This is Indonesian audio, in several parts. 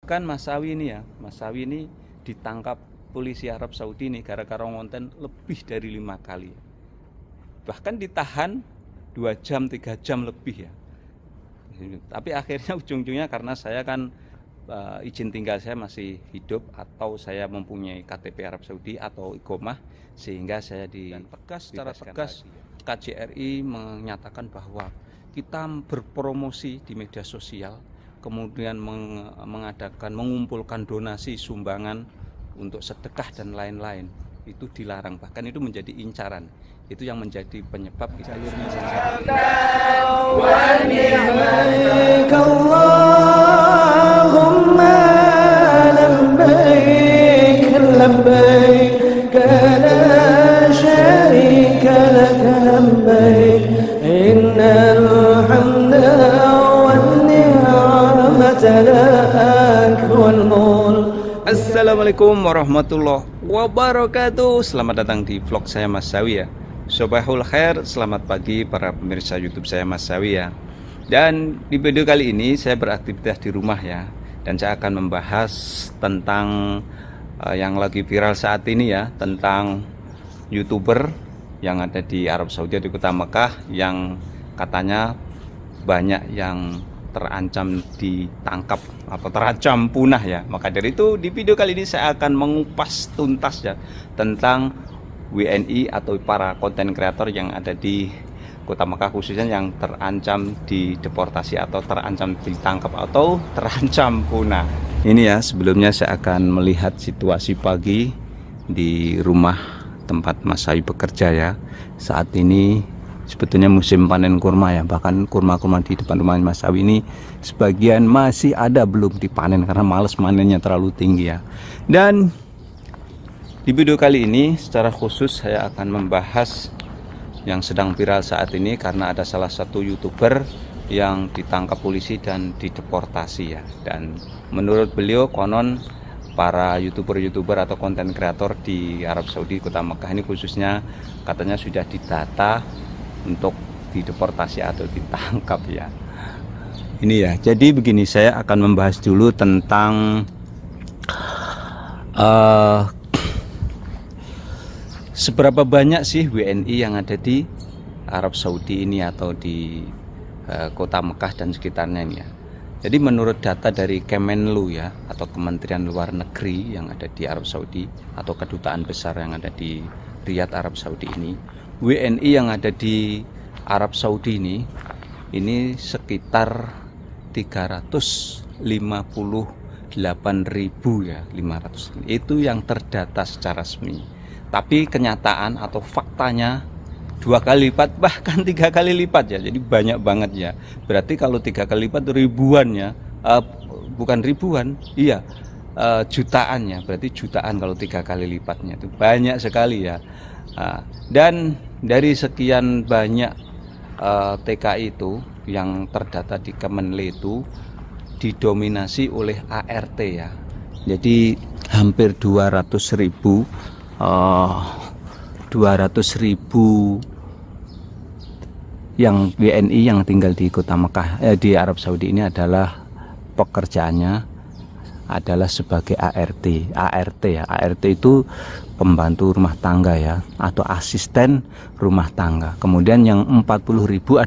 Kan Mas Sawi ini ya, Mas Sawi ini ditangkap polisi Arab Saudi nih gara-gara ngonten lebih dari 5 kali. Bahkan ditahan 2 jam, 3 jam lebih ya. Tapi akhirnya ujung-ujungnya karena saya kan izin tinggal saya masih hidup atau saya mempunyai KTP Arab Saudi atau iqomah, sehingga saya secara tegas KJRI menyatakan bahwa kita berpromosi di media sosial, kemudian mengumpulkan donasi sumbangan untuk sedekah dan lain-lain, itu dilarang, bahkan itu menjadi incaran. Itu yang menjadi penyebab jalurnya Assalamualaikum warahmatullahi wabarakatuh. Selamat datang di vlog saya Mas Sawi ya. Sobahul khair, selamat pagi para pemirsa YouTube saya Mas Sawi ya. Dan di video kali ini saya beraktivitas di rumah ya. Dan saya akan membahas tentang yang lagi viral saat ini ya, tentang YouTuber yang ada di Arab Saudi, di kota Mekah, yang katanya banyak yang terancam ditangkap atau terancam punah ya. Maka dari itu di video kali ini saya akan mengupas tuntas ya tentang WNI atau para konten kreator yang ada di kota Mekah, khususnya yang terancam dideportasi atau terancam ditangkap atau terancam punah. Ini ya, sebelumnya saya akan melihat situasi pagi di rumah tempat Mas Sawi bekerja ya. Saat ini sebetulnya musim panen kurma ya, bahkan kurma-kurma di depan rumah Mas Sawi ini sebagian masih ada belum dipanen karena males manennya terlalu tinggi ya. Dan di video kali ini secara khusus saya akan membahas yang sedang viral saat ini, karena ada salah satu YouTuber yang ditangkap polisi dan dideportasi ya. Dan menurut beliau konon para YouTuber atau konten kreator di Arab Saudi, kota Mekah ini khususnya, katanya sudah didata untuk dideportasi atau ditangkap ya. Ini ya, jadi begini, saya akan membahas dulu tentang seberapa banyak sih WNI yang ada di Arab Saudi ini atau di kota Mekah dan sekitarnya ini ya. Jadi menurut data dari Kemenlu ya, atau Kementerian Luar Negeri yang ada di Arab Saudi atau kedutaan besar yang ada di Riyadh Arab Saudi ini, WNI yang ada di Arab Saudi ini sekitar 358.500 ya, 500. Itu yang terdata secara resmi. Tapi kenyataan atau faktanya 2 kali lipat, bahkan 3 kali lipat ya. Jadi banyak banget ya. Berarti kalau 3 kali lipat ribuan ya, bukan ribuan, iya, jutaan ya. Berarti jutaan kalau 3 kali lipatnya, itu banyak sekali ya. Dan dari sekian banyak TKI itu yang terdata di Kemenlu itu didominasi oleh ART ya. Jadi hampir 200.000 yang WNI yang tinggal di kota Mekah, di Arab Saudi ini adalah pekerjaannya adalah sebagai ART ya. ART itu pembantu rumah tangga ya, atau asisten rumah tangga. Kemudian yang 40.000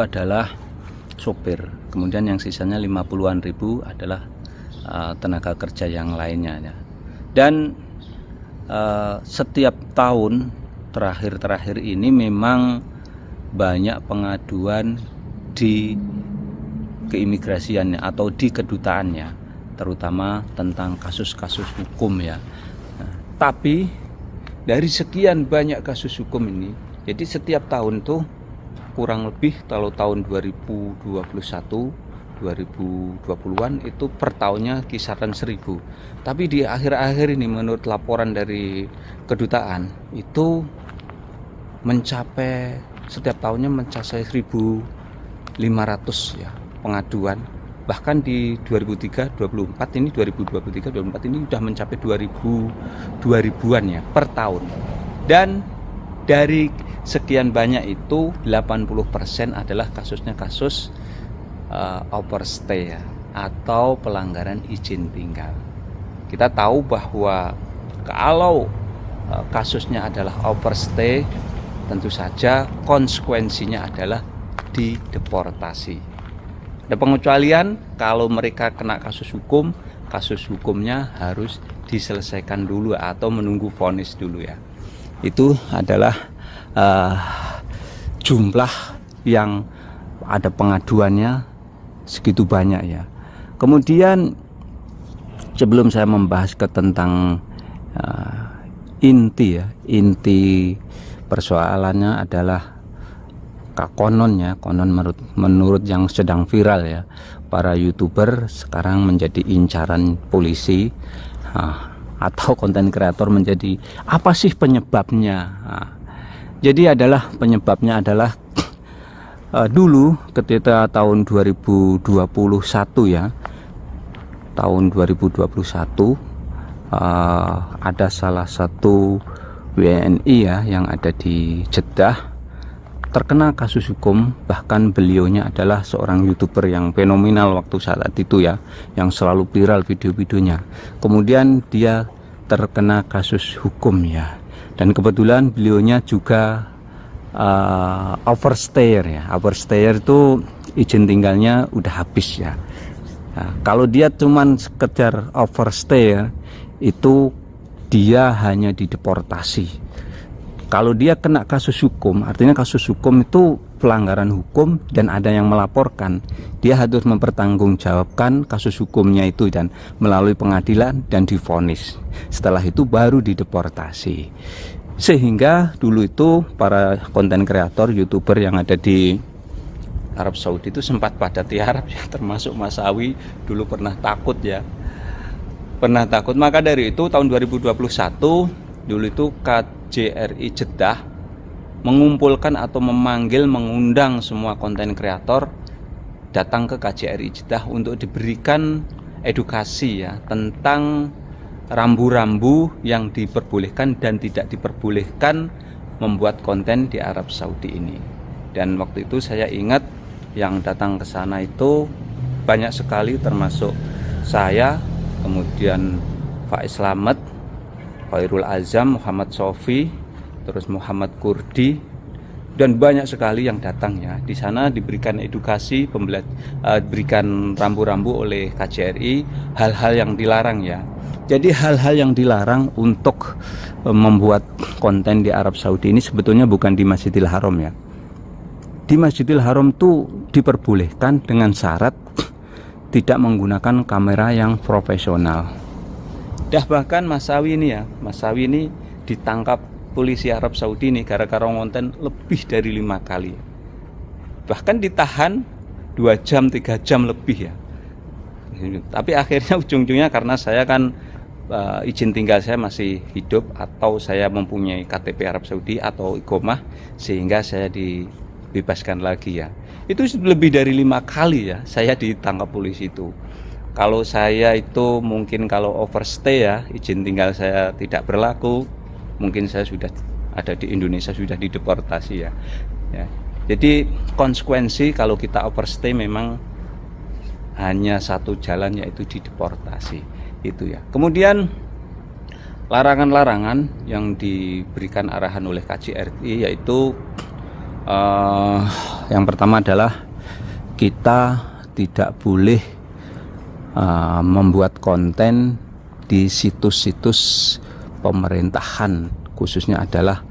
adalah sopir. Kemudian yang sisanya 50-an ribu adalah tenaga kerja yang lainnya ya. Dan setiap tahun terakhir ini memang banyak pengaduan di keimigrasiannya atau di kedutaannya, terutama tentang kasus-kasus hukum ya. Tapi dari sekian banyak kasus hukum ini, jadi setiap tahun tuh kurang lebih, kalau tahun 2021 2020-an itu per tahunnya kisaran 1.000. Tapi di akhir-akhir ini menurut laporan dari kedutaan itu mencapai, setiap tahunnya mencapai 1.500 ya pengaduan. Bahkan di 2023 24 ini 2023 24 ini sudah mencapai 2000-an ya per tahun. Dan dari sekian banyak itu 80% adalah kasusnya kasus overstay ya, atau pelanggaran izin tinggal. Kita tahu bahwa kalau kasusnya adalah overstay, tentu saja konsekuensinya adalah dideportasi. Ada pengecualian kalau mereka kena kasus hukum, kasus hukumnya harus diselesaikan dulu atau menunggu vonis dulu ya. Itu adalah jumlah yang ada pengaduannya segitu banyak ya. Kemudian sebelum saya membahas tentang inti persoalannya adalah konon menurut yang sedang viral ya, para YouTuber sekarang menjadi incaran polisi, atau konten kreator menjadi apa sih penyebabnya. Jadi penyebabnya adalah dulu ketika tahun 2021 ya, tahun 2021 ada salah satu WNI ya yang ada di Jeddah terkena kasus hukum. Bahkan beliaunya adalah seorang YouTuber yang fenomenal waktu saat itu ya, yang selalu viral video-videonya. Kemudian dia terkena kasus hukum ya, dan kebetulan beliaunya juga overstayer ya. Overstayer itu izin tinggalnya udah habis ya. Nah, kalau dia cuman sekedar overstayer itu dia hanya dideportasi. Kalau dia kena kasus hukum, artinya kasus hukum itu pelanggaran hukum dan ada yang melaporkan, dia harus mempertanggungjawabkan kasus hukumnya itu dan melalui pengadilan dan divonis. Setelah itu baru dideportasi. Sehingga dulu itu para konten kreator, YouTuber yang ada di Arab Saudi itu sempat pada tiarap ya, termasuk Mas Sawi dulu pernah takut ya. Pernah takut. Maka dari itu tahun 2021 dulu itu KJRI Jeddah mengumpulkan atau mengundang semua konten kreator datang ke KJRI Jeddah untuk diberikan edukasi ya tentang rambu-rambu yang diperbolehkan dan tidak diperbolehkan membuat konten di Arab Saudi ini. Dan waktu itu saya ingat yang datang ke sana itu banyak sekali, termasuk saya, kemudian Faiz Slamet, Khairul Azam, Muhammad Sofi, terus Muhammad Kurdi, dan banyak sekali yang datang ya. Di sana diberikan edukasi, diberikan rambu-rambu oleh KJRI, hal-hal yang dilarang ya. Jadi hal-hal yang dilarang untuk membuat konten di Arab Saudi ini sebetulnya bukan di Masjidil Haram ya. Di Masjidil Haram tuh diperbolehkan dengan syarat tidak menggunakan kamera yang profesional. Bahkan Mas Sawi ini ya, Mas Sawi ini ditangkap polisi Arab Saudi ini gara-gara konten lebih dari 5 kali. Bahkan ditahan 2 jam, 3 jam lebih ya. Tapi akhirnya ujung-ujungnya karena saya kan izin tinggal saya masih hidup atau saya mempunyai KTP Arab Saudi atau iqomah, sehingga saya dibebaskan lagi ya. Itu lebih dari 5 kali ya saya ditangkap polisi itu. Kalau saya itu mungkin kalau overstay ya, izin tinggal saya tidak berlaku, mungkin saya sudah ada di Indonesia, sudah dideportasi ya. Jadi konsekuensi kalau kita overstay memang hanya satu jalan, yaitu dideportasi itu ya. Kemudian larangan-larangan yang diberikan arahan oleh KJRI yaitu yang pertama adalah kita tidak boleh membuat konten di situs-situs pemerintahan, khususnya adalah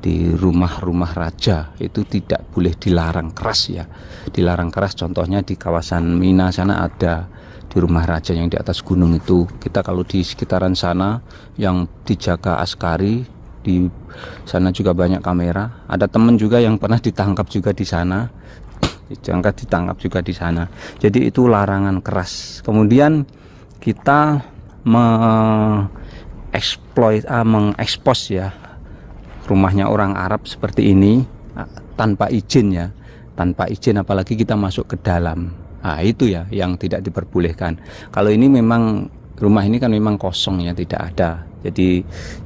di rumah-rumah raja. Itu tidak boleh, dilarang keras ya, dilarang keras. Contohnya di kawasan Mina sana ada di rumah raja yang di atas gunung itu. Kita kalau di sekitaran sana yang dijaga askari, di sana juga banyak kamera. Ada teman juga yang pernah ditangkap juga di sana, ditangkap juga di sana. Jadi itu larangan keras. Kemudian kita mengekspos ya rumahnya orang Arab seperti ini tanpa izin ya, tanpa izin, apalagi kita masuk ke dalam. Nah itu ya yang tidak diperbolehkan. Kalau ini memang rumah ini kan memang kosong ya, tidak ada. Jadi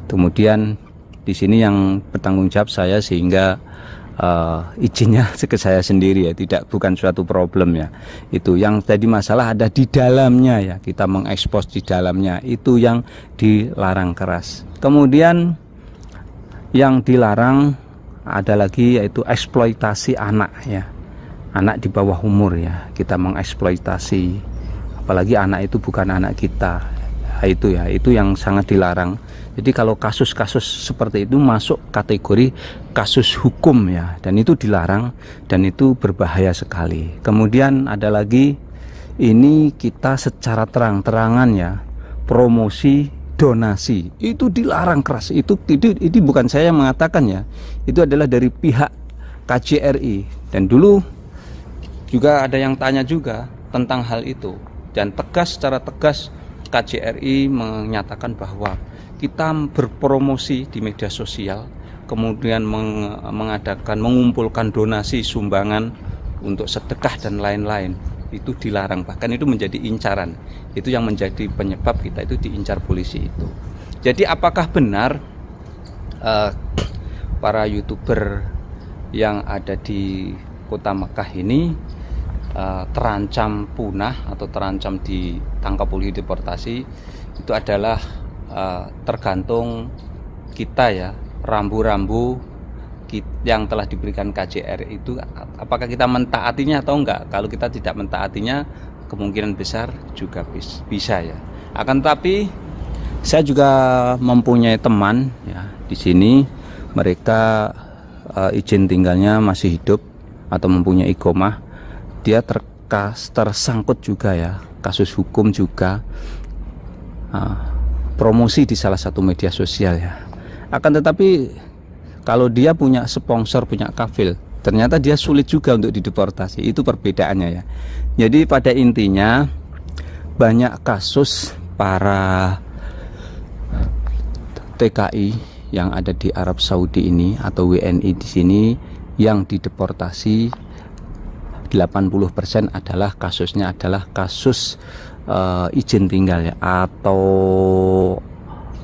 kemudian di sini yang bertanggung jawab saya, sehingga izinnya ke saya sendiri ya, bukan suatu problem ya. Itu yang tadi masalah ada di dalamnya ya, kita mengekspos di dalamnya, itu yang dilarang keras. Kemudian yang dilarang ada lagi yaitu eksploitasi anak ya, anak di bawah umur ya, kita mengeksploitasi, apalagi anak itu bukan anak kita. Itu ya, itu yang sangat dilarang. Jadi kalau kasus-kasus seperti itu masuk kategori kasus hukum ya, dan itu dilarang dan itu berbahaya sekali. Kemudian ada lagi, ini kita secara terang-terangan ya, promosi donasi itu dilarang keras. Itu bukan saya yang mengatakan ya, itu adalah dari pihak KJRI. Dan dulu juga ada yang tanya juga tentang hal itu, dan secara tegas KJRI menyatakan bahwa kita berpromosi di media sosial, kemudian mengumpulkan donasi, sumbangan untuk sedekah dan lain-lain, itu dilarang, bahkan itu menjadi incaran. Itu yang menjadi penyebab kita itu diincar polisi itu. Jadi apakah benar para YouTuber yang ada di kota Mekah ini terancam punah atau terancam ditangkap polisi, deportasi? Itu adalah tergantung kita ya, rambu-rambu yang telah diberikan KJRI itu, apakah kita mentaatinya atau enggak. Kalau kita tidak mentaatinya, kemungkinan besar juga bisa ya. Akan tapi saya juga mempunyai teman ya di sini, mereka izin tinggalnya masih hidup atau mempunyai iqomah. Dia tersangkut juga ya, kasus hukum juga, promosi di salah satu media sosial ya. Akan tetapi kalau dia punya sponsor, punya kafil, ternyata dia sulit juga untuk dideportasi. Itu perbedaannya ya. Jadi pada intinya banyak kasus para TKI yang ada di Arab Saudi ini atau WNI di sini yang dideportasi, 80% adalah kasusnya adalah kasus izin tinggal ya, atau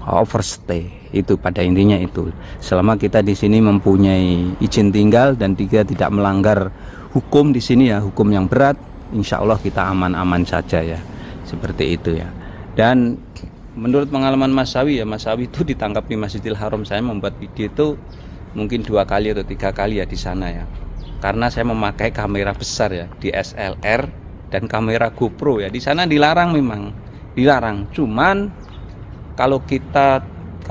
overstay. Itu pada intinya itu. Selama kita di sini mempunyai izin tinggal dan tidak melanggar hukum di sini ya, hukum yang berat, insya Allah kita aman-aman saja ya. Seperti itu ya. Dan menurut pengalaman Mas Sawi ya, Mas Sawi itu ditangkap di Masjidil Haram. Saya membuat video itu mungkin 2 kali atau 3 kali ya di sana ya, karena saya memakai kamera besar ya, DSLR dan kamera GoPro ya. Di sana dilarang, memang dilarang. Cuman kalau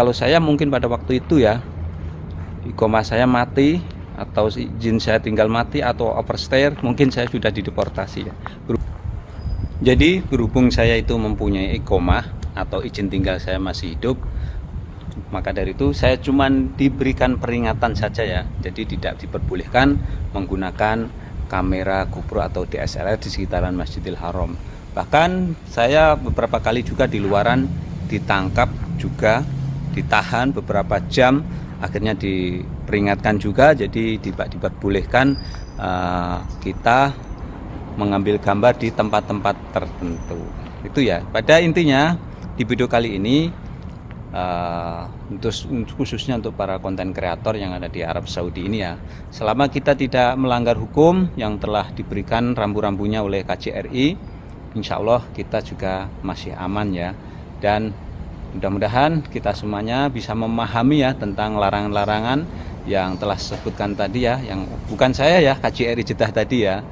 saya mungkin pada waktu itu ya, iqomah saya mati atau izin saya tinggal mati atau overstay, mungkin saya sudah dideportasi ya. Jadi berhubung saya itu mempunyai iqomah atau izin tinggal saya masih hidup, maka dari itu saya cuman diberikan peringatan saja ya. Jadi tidak diperbolehkan menggunakan kamera GoPro atau DSLR di sekitaran Masjidil Haram. Bahkan saya beberapa kali juga di luaran ditangkap juga, ditahan beberapa jam, akhirnya diperingatkan juga. Jadi diperbolehkan kita mengambil gambar di tempat-tempat tertentu. Itu ya. Pada intinya di video kali ini, khususnya untuk para konten kreator yang ada di Arab Saudi ini ya, selama kita tidak melanggar hukum yang telah diberikan rambu-rambunya oleh KJRI, insya Allah kita juga masih aman ya. Dan mudah-mudahan kita semuanya bisa memahami ya tentang larangan-larangan yang telah disebutkan tadi ya, yang bukan saya ya, KJRI Jeddah tadi ya.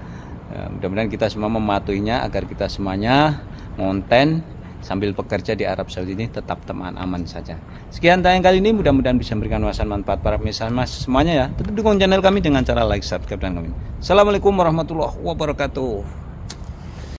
Mudah-mudahan kita semua mematuhinya agar kita semuanya konten sambil bekerja di Arab Saudi ini tetap aman saja. Sekian tayangan kali ini, mudah-mudahan bisa memberikan wawasan manfaat para pemirsa semuanya ya. Tetap dukung channel kami dengan cara like, subscribe, dan komen. Assalamualaikum warahmatullahi wabarakatuh.